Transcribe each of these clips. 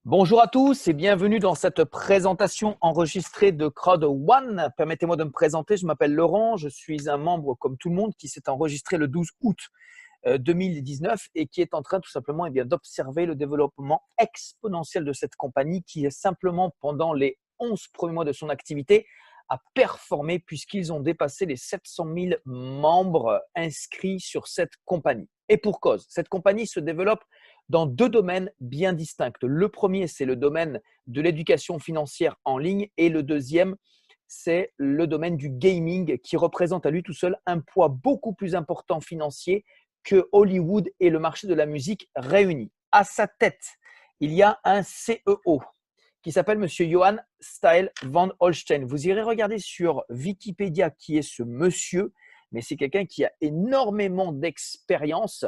Bonjour à tous et bienvenue dans cette présentation enregistrée de Crowd1. Permettez-moi de me présenter, je m'appelle Laurent, je suis un membre comme tout le monde qui s'est enregistré le 12 août 2019 et qui est en train tout simplement d'observer le développement exponentiel de cette compagnie qui est simplement pendant les 11 premiers mois de son activité a performé puisqu'ils ont dépassé les 700 000 membres inscrits sur cette compagnie. Et pour cause, cette compagnie se développe dans deux domaines bien distincts. Le premier, c'est le domaine de l'éducation financière en ligne et le deuxième, c'est le domaine du gaming qui représente à lui tout seul un poids beaucoup plus important financier que Hollywood et le marché de la musique réunis. À sa tête, il y a un CEO qui s'appelle Monsieur Johann Steil van Holstein. Vous irez regarder sur Wikipédia qui est ce monsieur, mais c'est quelqu'un qui a énormément d'expérience,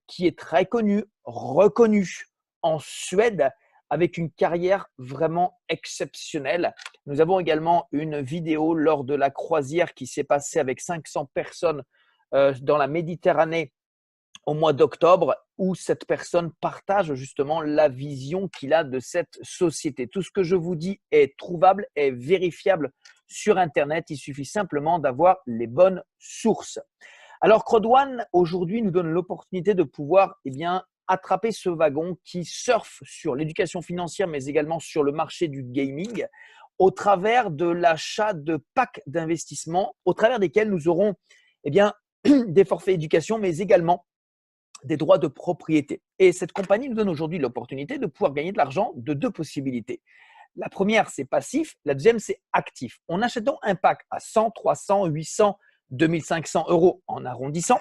qui est très connu, reconnu en Suède, avec une carrière vraiment exceptionnelle. Nous avons également une vidéo lors de la croisière qui s'est passée avec 500 personnes dans la Méditerranée au mois d'octobre, où cette personne partage justement la vision qu'il a de cette société. Tout ce que je vous dis est trouvable, est vérifiable sur Internet. Il suffit simplement d'avoir les bonnes sources. Alors, Crowd1, aujourd'hui, nous donne l'opportunité de pouvoir attraper ce wagon qui surfe sur l'éducation financière, mais également sur le marché du gaming, au travers de l'achat de packs d'investissement, au travers desquels nous aurons des forfaits éducation, mais également des droits de propriété. Et cette compagnie nous donne aujourd'hui l'opportunité de pouvoir gagner de l'argent de deux possibilités. La première, c'est passif. La deuxième, c'est actif. En achetant un pack à 100, 300, 800, 2500 euros en arrondissant.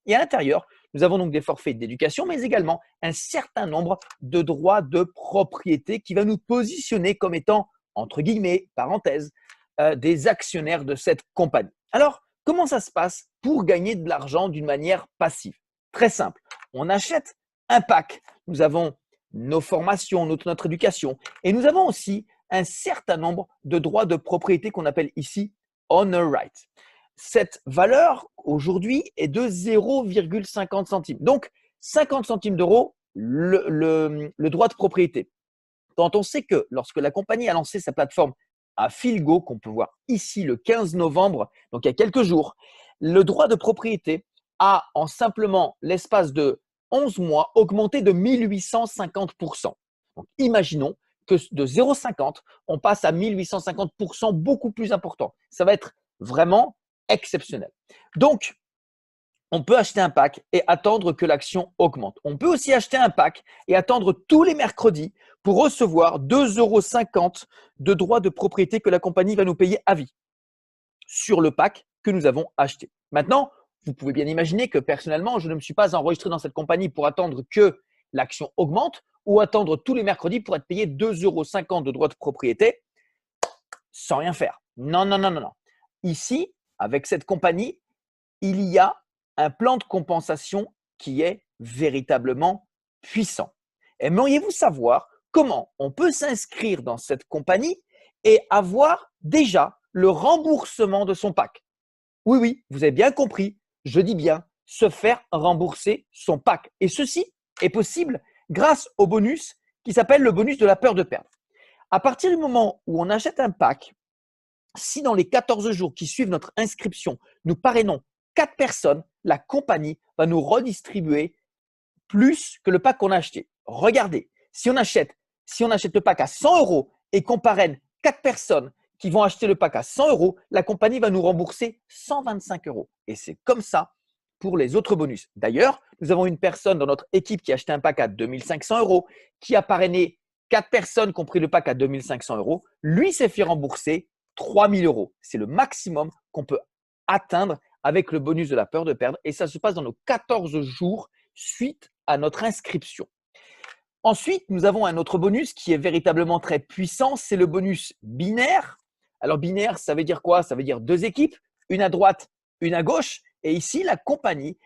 Et à l'intérieur, nous avons donc des forfaits d'éducation, mais également un certain nombre de droits de propriété qui va nous positionner comme étant, entre guillemets, parenthèse, des actionnaires de cette compagnie. Alors, comment ça se passe pour gagner de l'argent d'une manière passive? Très simple. On achète un pack. Nous avons nos formations, notre éducation. Et nous avons aussi un certain nombre de droits de propriété qu'on appelle ici honor right. Cette valeur aujourd'hui est de 0,50 centimes. Donc, 50 centimes d'euros, le droit de propriété. Quand on sait que lorsque la compagnie a lancé sa plateforme à Filgo, qu'on peut voir ici le 15 novembre, donc il y a quelques jours, le droit de propriété a en simplement l'espace de 11 mois augmenté de 1850%. Donc imaginons que de 0,50, on passe à 1850%, beaucoup plus important. Ça va être vraiment exceptionnel. Donc, on peut acheter un pack et attendre que l'action augmente. On peut aussi acheter un pack et attendre tous les mercredis pour recevoir 2,50 € de droits de propriété que la compagnie va nous payer à vie sur le pack que nous avons acheté. Maintenant, vous pouvez bien imaginer que personnellement, je ne me suis pas enregistré dans cette compagnie pour attendre que l'action augmente ou attendre tous les mercredis pour être payé 2,50 € de droits de propriété sans rien faire. Non, non, non, non, non. Ici, avec cette compagnie, il y a un plan de compensation qui est véritablement puissant. Aimeriez-vous savoir comment on peut s'inscrire dans cette compagnie et avoir déjà le remboursement de son pack? Oui, oui, vous avez bien compris, je dis bien se faire rembourser son pack. Et ceci est possible grâce au bonus qui s'appelle le bonus de la peur de perdre. À partir du moment où on achète un pack, si dans les 14 jours qui suivent notre inscription, nous parrainons 4 personnes, la compagnie va nous redistribuer plus que le pack qu'on a acheté. Regardez, si on achète le pack à 100 € et qu'on parraine 4 personnes qui vont acheter le pack à 100 €, la compagnie va nous rembourser 125 €. Et c'est comme ça pour les autres bonus. D'ailleurs, nous avons une personne dans notre équipe qui a acheté un pack à 2500 €, qui a parrainé 4 personnes qui ont pris le pack à 2500 €. Lui s'est fait rembourser 3000 €. C'est le maximum qu'on peut atteindre avec le bonus de la peur de perdre. Et ça se passe dans nos 14 jours suite à notre inscription. Ensuite, nous avons un autre bonus qui est véritablement très puissant, c'est le bonus binaire. Alors binaire, ça veut dire quoi? Ça veut dire deux équipes, une à droite, une à gauche. Et ici, la compagnie,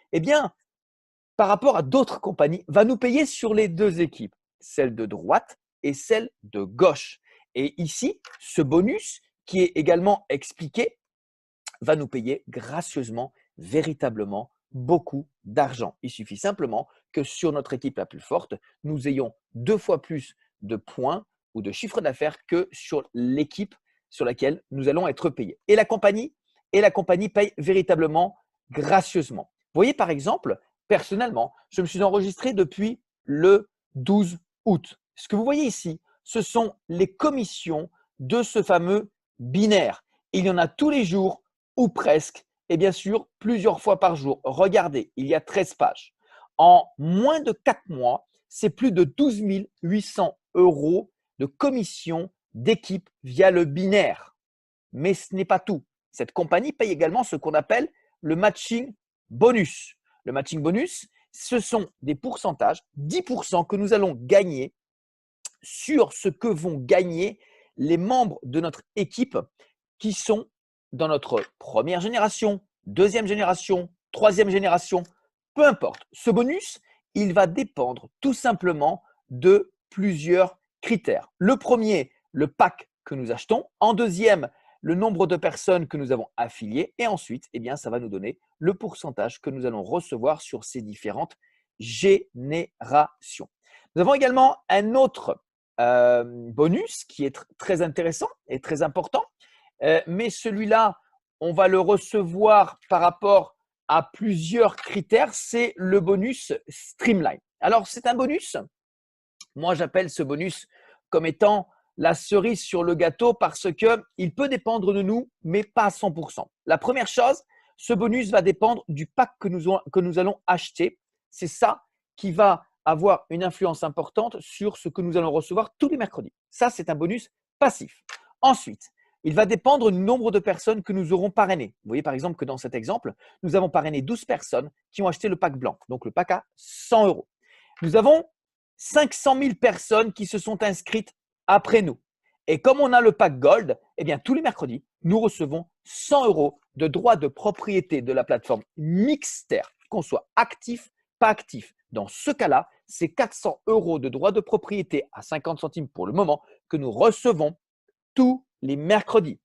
par rapport à d'autres compagnies, va nous payer sur les deux équipes, celle de droite et celle de gauche. Et ici, ce bonus, qui est également expliqué, va nous payer gracieusement, véritablement, beaucoup d'argent. Il suffit simplement que sur notre équipe la plus forte, nous ayons 2 fois plus de points ou de chiffre d'affaires que sur l'équipe sur laquelle nous allons être payés. Et la compagnie paye véritablement gracieusement. Vous voyez, par exemple, personnellement, je me suis enregistré depuis le 12 août. Ce que vous voyez ici, ce sont les commissions de ce fameux binaire. Il y en a tous les jours ou presque et bien sûr plusieurs fois par jour. Regardez, il y a 13 pages. En moins de 4 mois, c'est plus de 12 800 € de commission d'équipe via le binaire. Mais ce n'est pas tout. Cette compagnie paye également ce qu'on appelle le matching bonus. Le matching bonus, ce sont des pourcentages, 10% que nous allons gagner sur ce que vont gagner les membres de notre équipe qui sont dans notre première génération, deuxième génération, troisième génération, peu importe. Ce bonus, il va dépendre tout simplement de plusieurs critères. Le premier, le pack que nous achetons. En deuxième, le nombre de personnes que nous avons affiliées. Et ensuite, eh bien, ça va nous donner le pourcentage que nous allons recevoir sur ces différentes générations. Nous avons également un autre bonus qui est très intéressant et très important. Mais celui-là, on va le recevoir par rapport à plusieurs critères. C'est le bonus Streamline. Alors, c'est un bonus. Moi, j'appelle ce bonus comme étant la cerise sur le gâteau parce qu'il peut dépendre de nous, mais pas à 100%. La première chose, ce bonus va dépendre du pack que nous allons acheter. C'est ça qui va avoir une influence importante sur ce que nous allons recevoir tous les mercredis. Ça, c'est un bonus passif. Ensuite, il va dépendre du nombre de personnes que nous aurons parrainées. Vous voyez par exemple que dans cet exemple, nous avons parrainé 12 personnes qui ont acheté le pack blanc, donc le pack à 100 €. Nous avons 500 000 personnes qui se sont inscrites après nous. Et comme on a le pack Gold, eh bien, tous les mercredis, nous recevons 100 € de droits de propriété de la plateforme Mixter, qu'on soit actif, pas actif. Dans ce cas-là, c'est 400 € de droits de propriété à 50 centimes pour le moment que nous recevons tous les mercredis.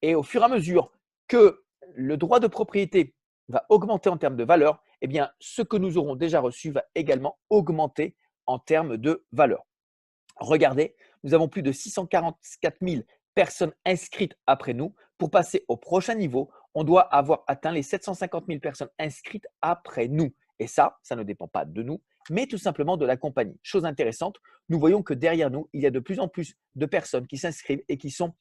Et au fur et à mesure que le droit de propriété va augmenter en termes de valeur, eh bien, ce que nous aurons déjà reçu va également augmenter en termes de valeur. Regardez, nous avons plus de 644 000 personnes inscrites après nous. Pour passer au prochain niveau, on doit avoir atteint les 750 000 personnes inscrites après nous. Et ça ne dépend pas de nous, mais tout simplement de la compagnie. Chose intéressante, nous voyons que derrière nous, il y a de plus en plus de personnes qui s'inscrivent et qui sont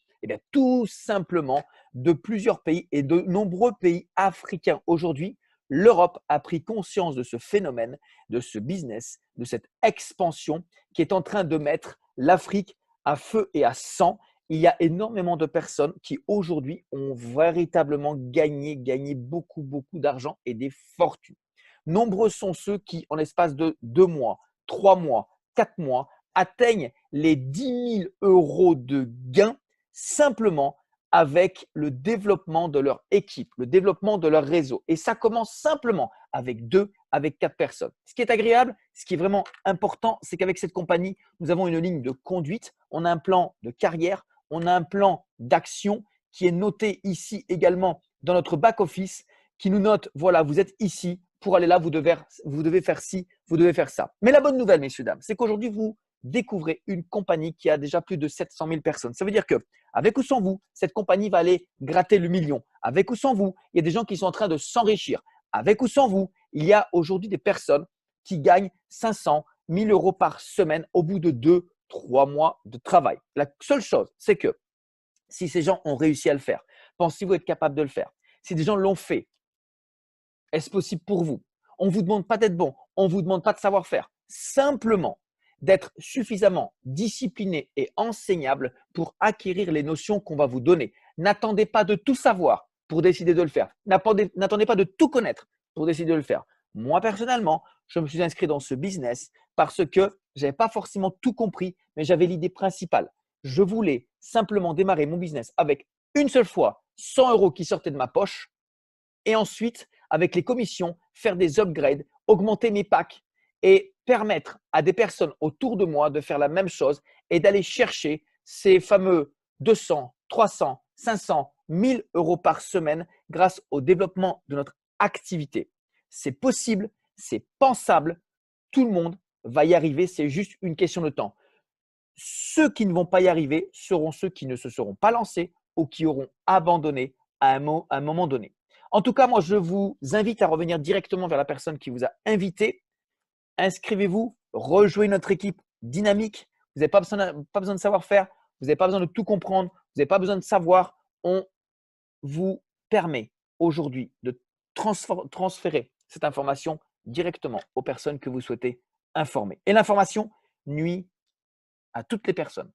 tout simplement de plusieurs pays et de nombreux pays africains. Aujourd'hui, l'Europe a pris conscience de ce phénomène, de ce business, de cette expansion qui est en train de mettre l'Afrique à feu et à sang. Il y a énormément de personnes qui aujourd'hui ont véritablement gagné beaucoup d'argent et des fortunes. Nombreux sont ceux qui, en l'espace de 2 mois, 3 mois, 4 mois, atteignent les 10 000 € de gains simplement avec le développement de leur équipe, le développement de leur réseau. Et ça commence simplement avec 2, avec 4 personnes. Ce qui est agréable, ce qui est vraiment important, c'est qu'avec cette compagnie, nous avons une ligne de conduite, on a un plan de carrière, on a un plan d'action qui est noté ici également dans notre back-office, qui nous note, voilà, vous êtes ici, pour aller là, vous devez faire ci, vous devez faire ça. Mais la bonne nouvelle, messieurs, dames, c'est qu'aujourd'hui, vous découvrez une compagnie qui a déjà plus de 700 000 personnes. Ça veut dire que, avec ou sans vous, cette compagnie va aller gratter le million. Avec ou sans vous, il y a des gens qui sont en train de s'enrichir. Avec ou sans vous, il y a aujourd'hui des personnes qui gagnent 500, 1000 € par semaine au bout de 2, 3 mois de travail. La seule chose, c'est que si ces gens ont réussi à le faire, pensez-vous être capable de le faire? Si des gens l'ont fait, est-ce possible pour vous? On ne vous demande pas d'être bon, on ne vous demande pas de savoir-faire. Simplement d'être suffisamment discipliné et enseignable pour acquérir les notions qu'on va vous donner. N'attendez pas de tout savoir pour décider de le faire. N'attendez pas de tout connaître pour décider de le faire. Moi, personnellement, je me suis inscrit dans ce business parce que je n'avais pas forcément tout compris, mais j'avais l'idée principale. Je voulais simplement démarrer mon business avec une seule fois 100 € qui sortaient de ma poche et ensuite, avec les commissions, faire des upgrades, augmenter mes packs et permettre à des personnes autour de moi de faire la même chose et d'aller chercher ces fameux 200, 300, 500, 1000 € par semaine grâce au développement de notre activité. C'est possible, c'est pensable, tout le monde va y arriver, c'est juste une question de temps. ceux qui ne vont pas y arriver seront ceux qui ne se seront pas lancés ou qui auront abandonné à un moment donné. En tout cas, moi, je vous invite à revenir directement vers la personne qui vous a invité. Inscrivez-vous, rejoignez notre équipe dynamique. Vous n'avez pas besoin de savoir-faire, vous n'avez pas besoin de tout comprendre, vous n'avez pas besoin de savoir. On vous permet aujourd'hui de transférer cette information directement aux personnes que vous souhaitez informer. Et l'information nuit à toutes les personnes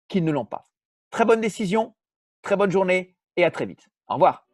qui ne l'ont pas. Très bonne décision, très bonne journée et à très vite. Au revoir.